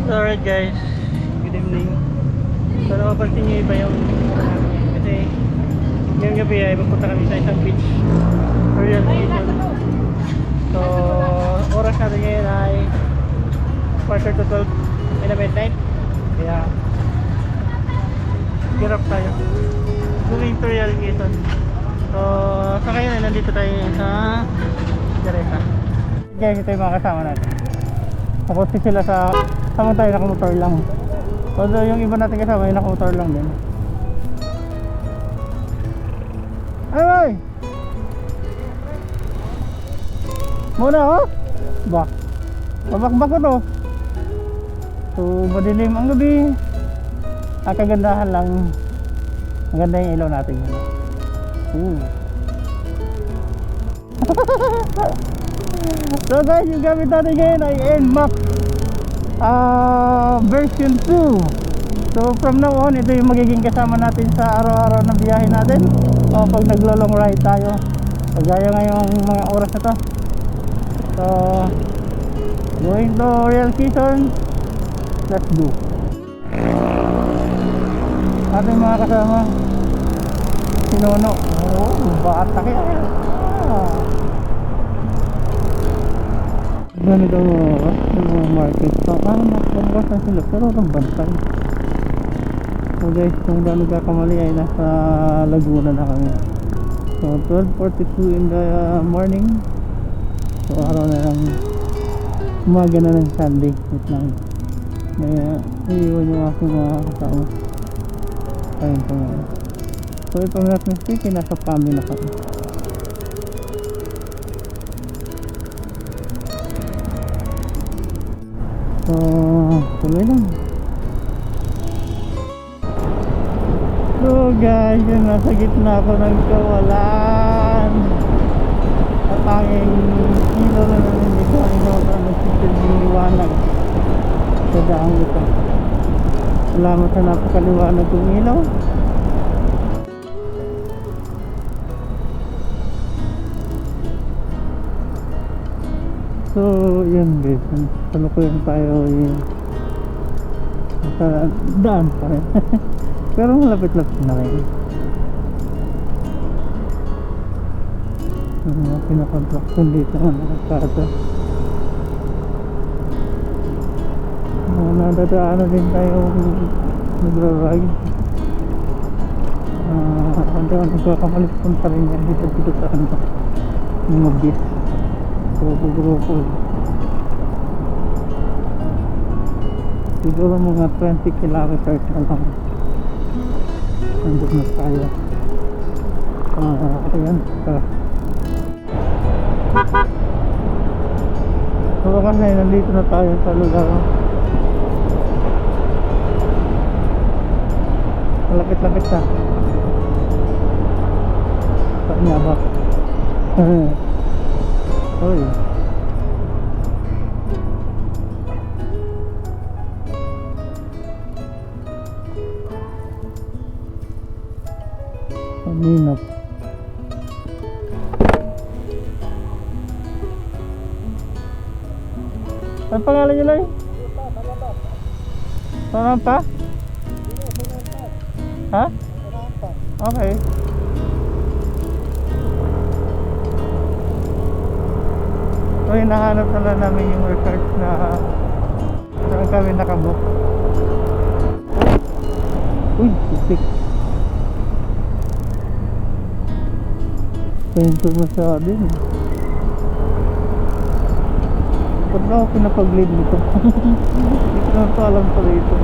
Alright guys, good evening. So napapansin nyo iba yung namin kasi ngayong gabi ay pupunta kami sa isang beach Royal Season. So oras natin ngayon ay quarter to 12 in the midnight. Kaya hirap tayo going to Royal Season. So sa ngayon ay nandito tayo sa Teresa. Guys, ito yung mga kasama natin. Tapos sila sama tayo nakamotor lang. Although yung iba natin kasama ay nakamotor lang din. Ay! Muna oh! Ba? Babakbak ko to. So madilim ang gabi. Ang kagandahan lang, maganda yung ilaw natin yun. So guys, yung gamit natin ngayon ay NMAX version 2. So from now on, ito yung magiging kasama natin sa araw-araw na biyahe natin o pag naglo-long ride tayo. Kagaya ngayong mga oras na to. So going to Royal Season. Let's go. Ating mga kasama, si Nono. Oh, bata kaya. Ganito mga market pa. Nakapagpas na sila pero ang bantay. So guys, kung ba nagkakamali ay nasa Laguna na kami. So 12:42 in the morning. So araw na lang, umaga na ng Sunday. Wait lang, iiwan yung aking mga kasama. Ayun po nga. So ito not mistaken, nasa PAMI na kami. So tuloy lang. So guys, yun, nasa gitna ako ng kawalan. At tanging ilaw na namin dito. Ilaw na nagsisilbing liwanag sa daang ito. Salamat sa napakaliwanag kong ilaw. So yun guys, salukuyan tayo sa daan pa rin. Pero malapit-lapit na rin. Mga pinakontraction dito na nakakata. Nadadaanan din tayo nagra-ride. Hindi ako nagkakamalit punta rin yan dito sa ano, mga beach. Grupo. Siguro mga 20 kilometers na lang. Nandun na tayo. Ayan. So kasi nandito na tayo sa lugar. Malapit-lapit na. Saan nga ba? Oy. Paminap. Ano pangalan nyo lang? Samantha? Ha? Okay. So hinahanap na lang namin yung resort na saan kami nakabook. Uy, sitik. Painful masyado yun. Ba't na ako pinapag-lead nito? Hindi ko na ito alam pala ito.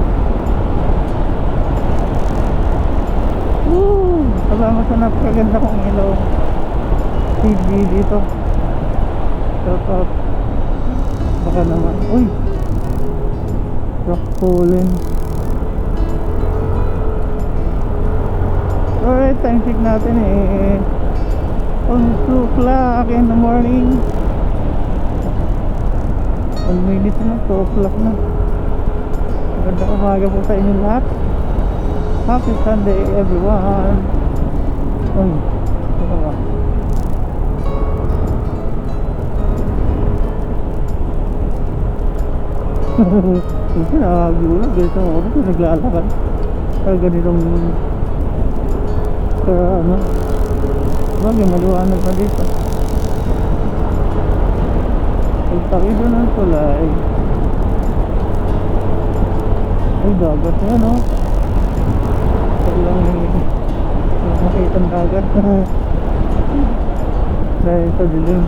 Woo! Salamat sa napakaganda kong ilaw TV dito. Shout out. Baka naman. Uy! Rock pooling. Alright, time check natin almost 2 o'clock in the morning. 1 minute na, 2 o'clock na. Magandang umaga po sa inyong lahat. Happy Sunday everyone. Uy, ito ba? Kasi nakakagulat, ganitong oras na naglalakad. Kaya ganitong kaya ano, bagay maliwanag na dito. Pagtakido ng tulay ay dagat yan, no? Kailang makita ang dagat. Dahil sa dilim.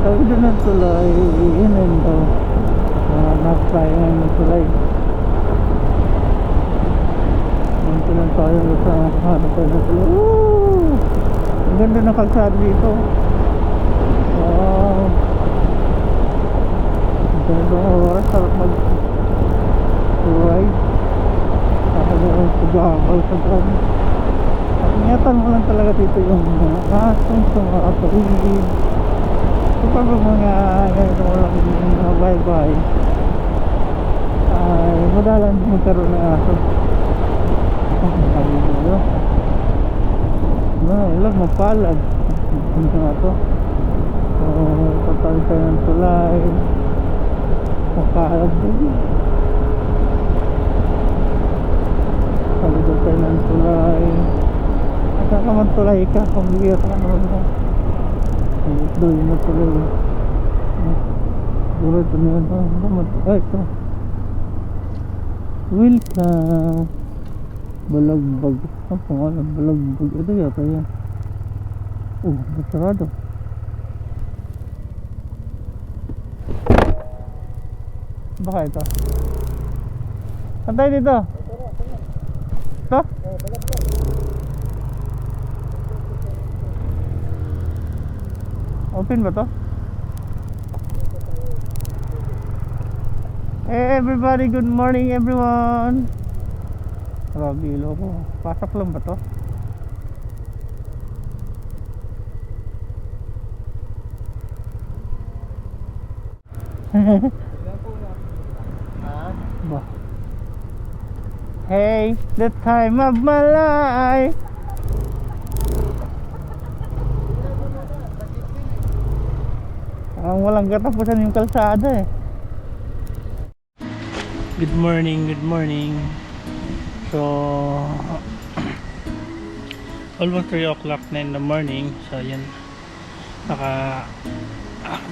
Pagtakido ng tulay, yun yun daw. Nakasaya ngayon ng tulay. Nandito lang tayo sa hanap tayo ng tulay. Woo! Ang ganda ng kalsada dito. Wow! Ang ganda ng oras. Sarap mag-ride. Sarap mag-pagkakal sa drum. At ingatan mo lang talaga dito yung mga asong sa mga paligid. Kapag mga ganito mo lang yung mga bye-bye, ay madalang magkaroon ng aso. Ilag mapalag ito nga to. So patawid tayo ng tulay, mapalag din. Patawid tayo ng tulay. At saka man tulay ka kung bigyan ka naman mo. Ito yun na tulay. Siguro ito na yun. Ay ito, welcome Balagbag. Ang pangalan, Balagbag. Ito yata yan. Sarado. Baka ito. Saan tayo dito? Ito? Open ba to? Hey everybody, good morning everyone. Grabe ilo ko. Pasok lang ba to? Ba. Hey, the time of my life. Ang walang katapusan yung kalsada eh. Good morning, good morning. So almost 3 o'clock na in the morning. So yan,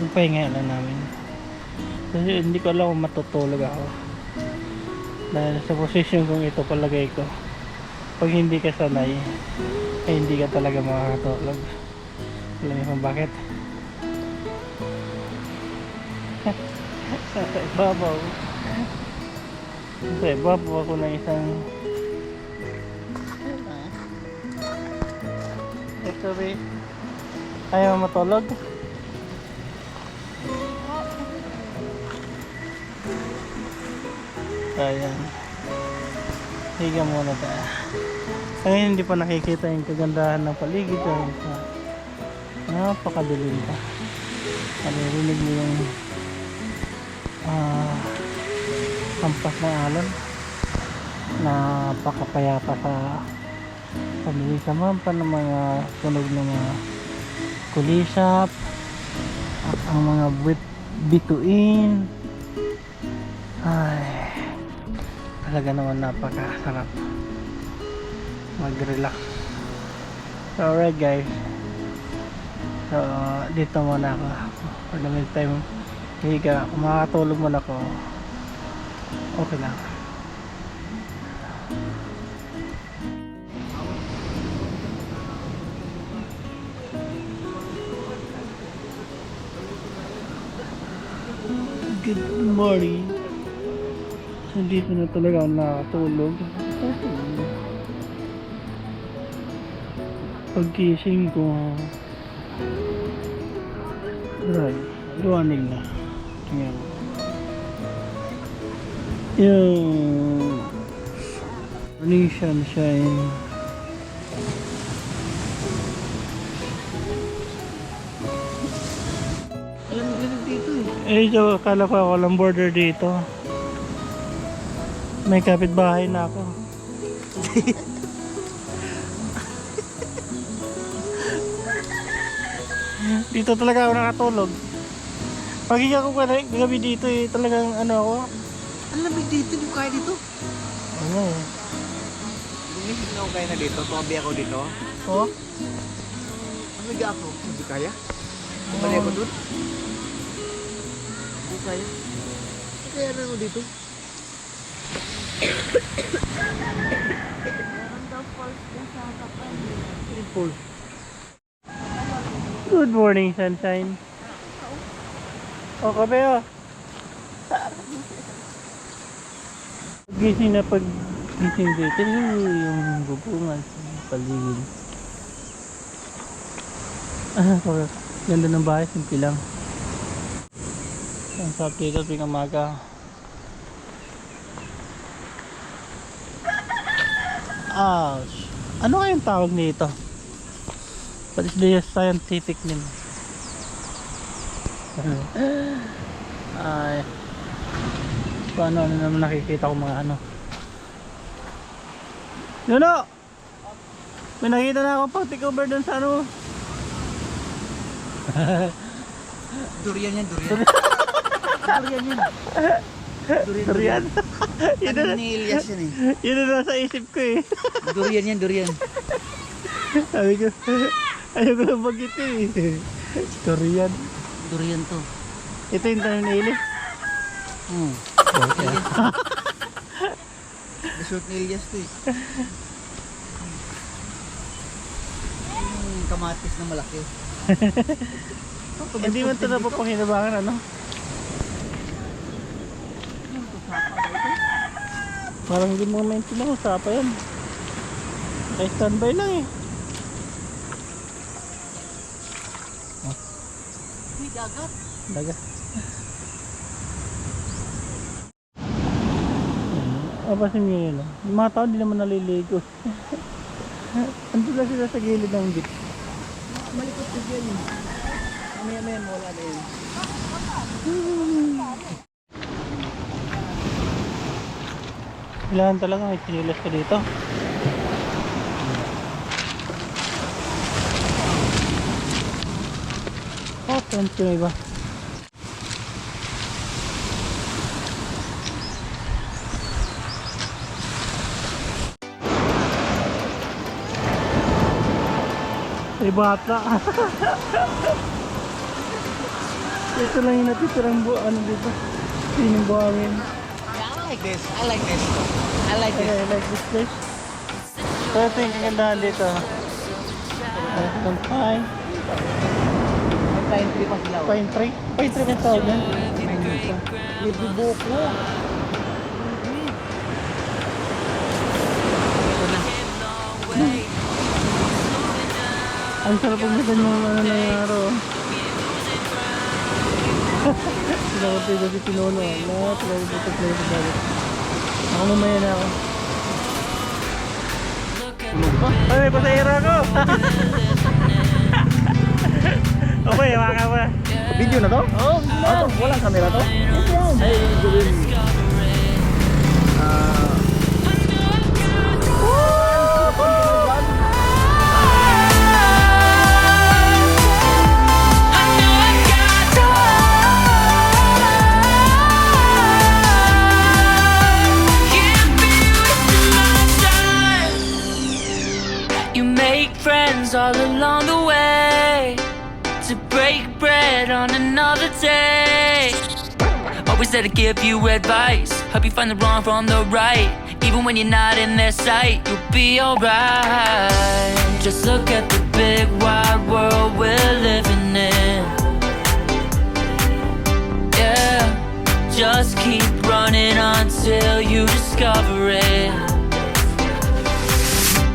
nagpahinga lang namin. Kasi hindi ko alam kung matutulog ako, dahil sa position kong ito palagay ko, pag hindi ka sanay ay hindi ka talaga makakatulog. Alam niyo kung bakit? Sa ibabaw ako ng isang sabi, ayaw matulog. Ayan, higa muna tayo. Ngayon hindi pa nakikita yung kagandahan ng paligid dahil sa napakadilim pa. Naririnig mo yung hampas ng alon. Napakapayapa sa pamilisaman pa ng mga tunog ng mga kulisap at ang mga bituin. Ay, talaga naman napakasarap mag-relax. So alright guys, so dito muna ako for the meantime. Higa, kung makakatulog muna ako, okay lang. Good morning. So dito na talaga ako nakatulog. Pagkising ko, liwanag na. Tingnan mo. Yung morning sunshine. Alam mo ganun dito eh. So akala ko walang border dito. May kapitbahay na ako. Dito talaga ako nakatulog. Paghiga ko kagabi dito eh, talagang ano ako. Ang lamig dito, di ko kaya dito. Ano eh. Lumisip na ako kaya na dito, tumabi ako dito. Oh? Ang lamig ako, hindi kaya. Bumalik ako dun. Hindi kaya. Kaya na ako dito. Good morning, sunshine. O, kape o. Gising na pag gising dito yung bubungan sa paligid. Ganda ng bahay, simple lang. Ang sarap dito tuwing umaga. Ouch! Ano kayang tawag nito? What is the scientific name? Ay, paano naman nakikita ko mga ano. Nuno! May nakita na ako pang take-over dun sa ano. Durian yan, durian. Durian yan. Durian. Yun Ano na, ni Elias yan eh. yun na nasa isip ko eh. Durian yan, durian. Sabi ko, ayaw ko lang mag-ito eh. Durian. Durian to. Ito yung tanim ni Eli. Okay. Resort ni Elias to eh. Yung kamatis na malaki. Hindi man ito napapakinabangan ano. Parang hindi mo maintindihan kung sapa yan. Kaya standby lang eh. Uy, dagat. Daga. Apa si Milo? Yung mga tao hindi naman naliligo. Andun lang sila sa gilid ng beach. Malikot ko dyan eh. Mamaya-maya wala na yun. Kailangan talaga may chinilas ka dito. Oh, tent yung iba. Ay bata. Ito lang yung natitirang ano dito. Sining buhangin. Yeah, I like this. I like this. I like Okay, this. I like this place. So ito yung kagandahan dito. Itong pine. May pine tree pa sila. oh. Pine tree? Pine tree ang tawag yan. Libre buko. Ito na. Ang sarap pag natin yung ano nangyaro. Sila ko tayo si Pinono. Lahat, lagi po tayo sa dagat. Ako mamaya na ako. Ay, pasahira ako! Okay, maka ba? Video na to? Oo, oh, Walang camera to? ay, gawin. You make friends all along the way to break bread on another day. Always there to give you advice, help you find the wrong from the right. Even when you're not in their sight, you'll be alright. Just look at the big wide world we're living in. Yeah, just keep running until you discover it.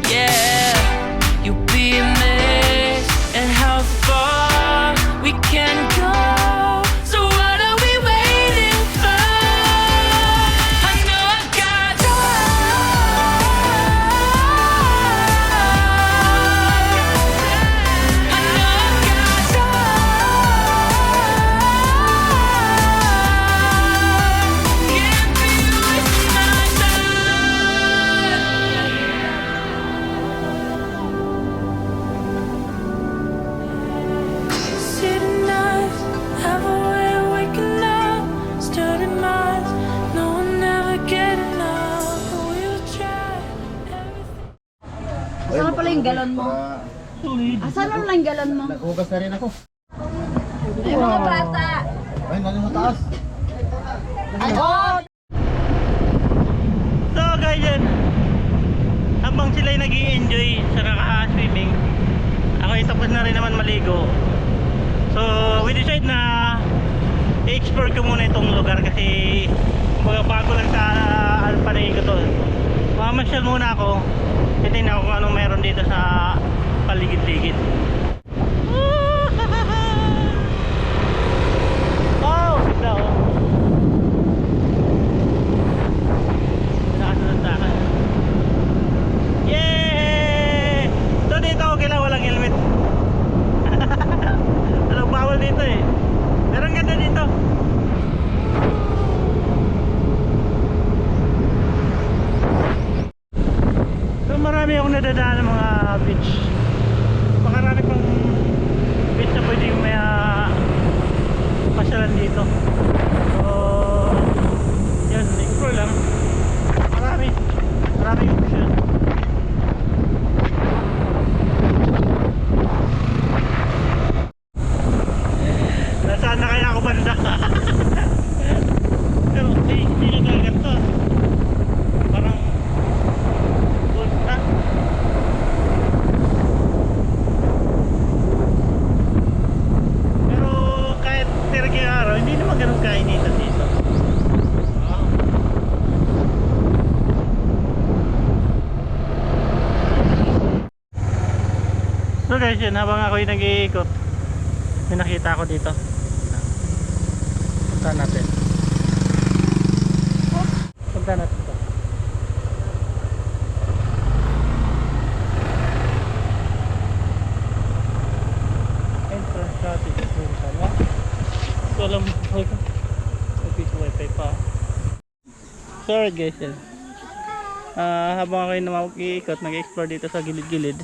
Yeah, you'll be amazed at how far we can go. So what are we waiting for? I know I got I know I got can't be wasting my time. lang yung galon mo? Asan mo lang yung galon mo? Naghugas na rin ako. Ay, mga bata. Ay, nandun sa taas. Ay, oh! So guys, yan. Habang sila'y nag-i-enjoy sa kaka-swimming, ako ay tapos na rin naman maligo. So we decide na i-explore ko muna itong lugar kasi kumbaga bago lang sa paningin ko to. Mamasyal muna ako, titignan ako kung anong meron dito sa paligid-ligid. Oh, ganda oh. Nakasunod-takan. Yay! So dito okay lang walang helmet. Walang bawal dito eh. Pero ang ganda dito. So marami akong nadadaan ng mga beach. Makarami pang beach na pwede yung may pasyalan dito. So yun, explore lang. Marami option. Nasaan na kaya ako banda? Pero hindi na talaga to. Parang punta. Pero kahit tiraging araw, hindi naman ganun kainitan dito. Wow. So guys, yun, habang ako'y nag-iikot, may nakita ako dito. Punta natin. Punta natin ito. Entrance natin ito. Ito alam mo. May piso wifi pa. Sorry guys, yan. Habang ako'y mag-iikot, nag-explore dito sa gilid-gilid,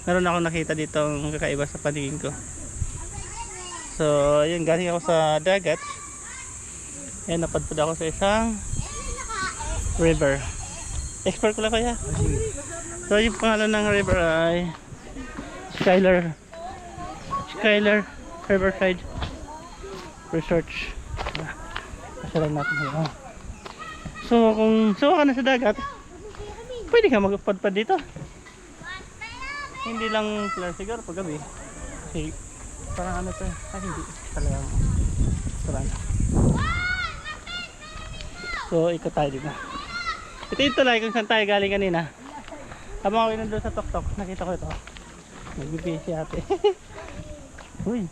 meron ako nakita dito ang kakaiba sa paningin ko. So ayun, galing ako sa dagat. Ayan, napadpad ako sa isang river. Explore ko lang kaya. So yung pangalan ng river ay Skylar Riverside Research. Pasyalan natin yun. So kung suwa ka na sa dagat, pwede ka magpadpad dito. Hindi lang pala siguro pag gabi. Kasi parang ano to, hindi talagang parang. So ikot tayo dito. Ito yung tulay kung saan tayo galing kanina. Habang ako nandun sa tok-tok, nakita ko ito. Nagbibigay si ate. Uy.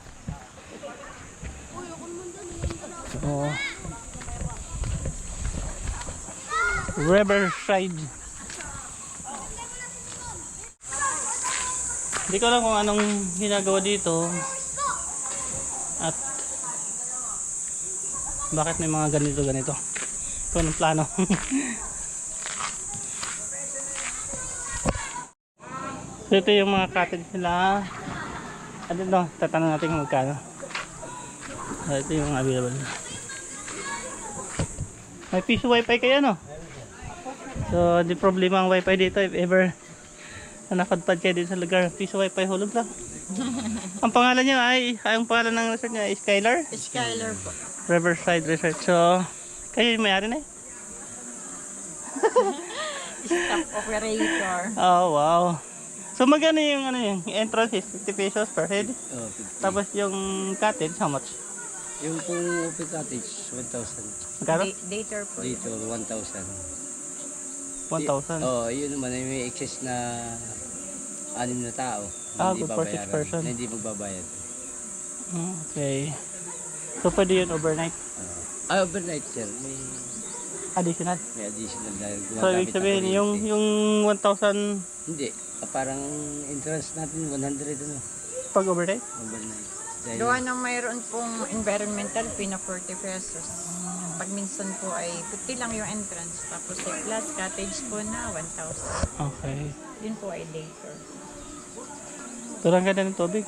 So Riverside. Hindi ko alam kung anong ginagawa dito at bakit may mga ganito. Ito ng plano. So ito yung mga cottage nila. Ano no? Tatanong natin kung magkano. So ito yung available. May piso wifi kaya no? So di problema ang wifi dito if ever napadpad kayo dito sa lugar. Piso wifi hulog lang. Ang pangalan niya ang pangalan ng resort niya ay Skylar po. Riverside Resort. So kayo yung may-ari na eh. Staff operator. Oh wow. So magkano yung yung entrance is 50 pesos per head? Oh, 50. Tapos yung cottage how much? Yung pong open cottage, 1,000. Magkano? Dater po. Dito, 1,000. 1,000. Oh, yun naman ay may excess na 6 na tao. Good for 6 person. Na hindi magbabayad. Okay. So pwede yun overnight? Overnight sir, may Additional? additional dahil So gumagamit ibig sabihin ako rito. yung 1,000 Hindi, parang entrance natin 100 ano, pag overnight? overnight. Dahil Gawa ng mayroon pong environmental fee na 40 pesos. Pag minsan po ay 50 lang yung entrance. Tapos ay plus cottage po na 1,000. Okay. Yun po ay later. Pero ang ganda ng tubig.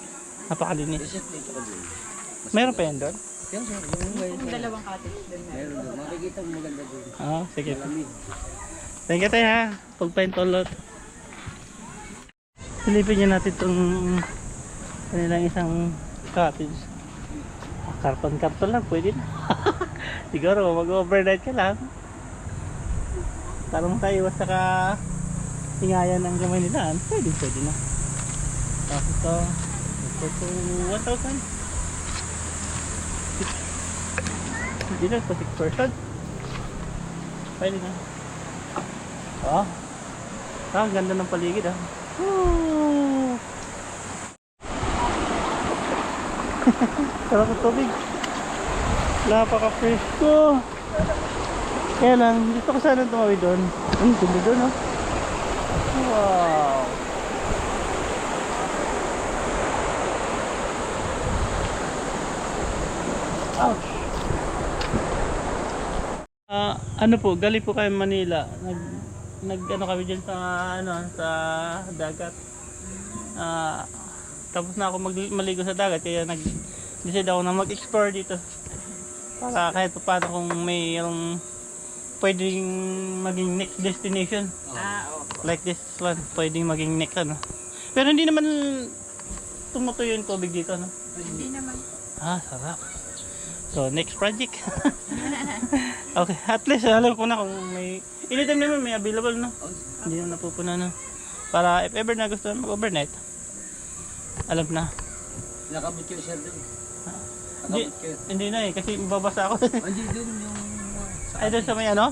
Napakalinis. Visit dito ka doon. Meron pa yan doon? Yan sir, yung Yung dalawang cottage doon na. meron doon. Makikita mo maganda doon. Sige. Malamig. Thank you tayo ha. Pagpaintolot. Silipin niya natin itong kanilang isang cottage. Karton-karton lang, pwede na. Siguro mag-overnight ka lang. Parang tayo basta ka tingayan ng gamay nila. Pwede na. Tapos ito 1,000. Hindi na ito 6 person. Pwede na. Oh. Ang ganda ng paligid ah. Woo! Sarap ng tubig. Napaka-fresh ko. Kaya lang, gusto ko sana tumawid doon. Ang ganda doon oh. Wow. Ouch. Ano po, galing po kayo Manila. Nag-ano kami dyan sa sa dagat. Tapos na ako maligo sa dagat kaya nag-decide ako na mag-explore dito. Para kahit paano kung mayroong pwedeng maging next destination. Like this one, pwedeng maging next ano. Pero hindi naman tumutuyo yung tubig dito, no? Hindi naman. Sarap. So, next project. Okay, at least alam ko na kung may anytime naman may available, no? Hindi na napupuna, no? Para if ever na gusto mag-overnight, alam na. Nakabot kayo sir doon. Hindi na eh, kasi mababasa ako. Hindi doon yung... Ay, doon sa may ano?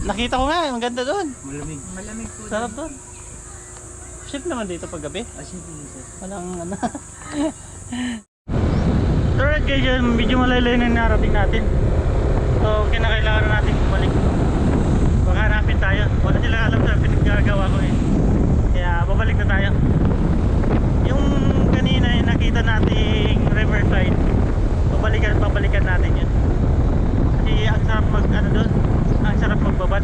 Nakita ko nga, ang ganda doon. Malamig. Malamig po. Sarap doon. Safe naman dito pag gabi. Asin po sir. Walang ano. So right guys, yun, medyo malaylay na yung narating natin. So kinakailangan na natin bumalik. Baka hanapin tayo. Wala silang alam sa pinagagawa ko eh. Kaya babalik na tayo. Yung kanina yung nakita nating riverside, babalikan natin yun. Kasi ang sarap mag ano doon, ang sarap magbabad.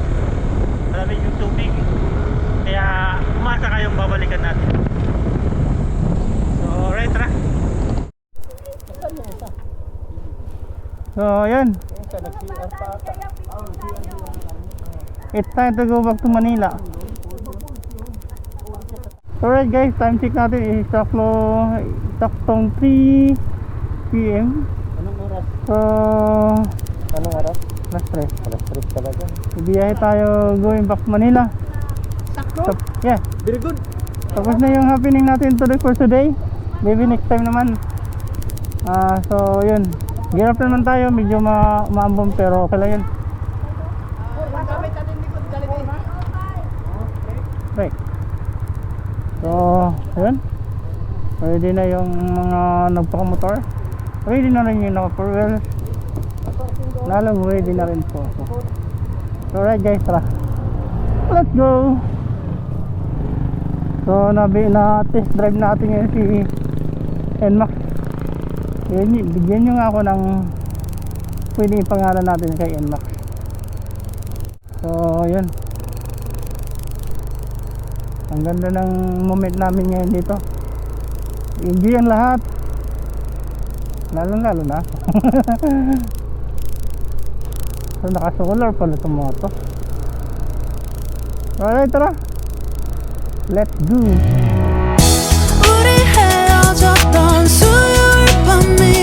Malamig yung tubig. Kaya umasa kayong babalikan natin. So right, tara. So ayan, it's time to go back to Manila. Alright guys, time check natin is saktong 3 PM. Anong oras? So Anong oras? last 3. Alas 3 talaga. Biyahe tayo going back to Manila. Sakto. Yeah, Very good. tapos na yung happening natin today for today. Maybe next time naman. So yun, gear up naman tayo, medyo maambon pero okay lang yun. Right. So yun, ready na yung mga nagpakamotor, ready na rin yung naka-4 wheel, lalang ready na rin po. So alright guys, tara, let's go. So na-test drive natin ngayon si NMAX. Bigyan nyo nga ako ng pwedeng ipangalan natin kay NMAX. So yun, ang ganda ng moment namin ngayon dito. Enjoy ang lahat, lalo na so naka-solar pala itong mga to. Alright, tara, let's go. 우리 헤어졌던 수요일 밤이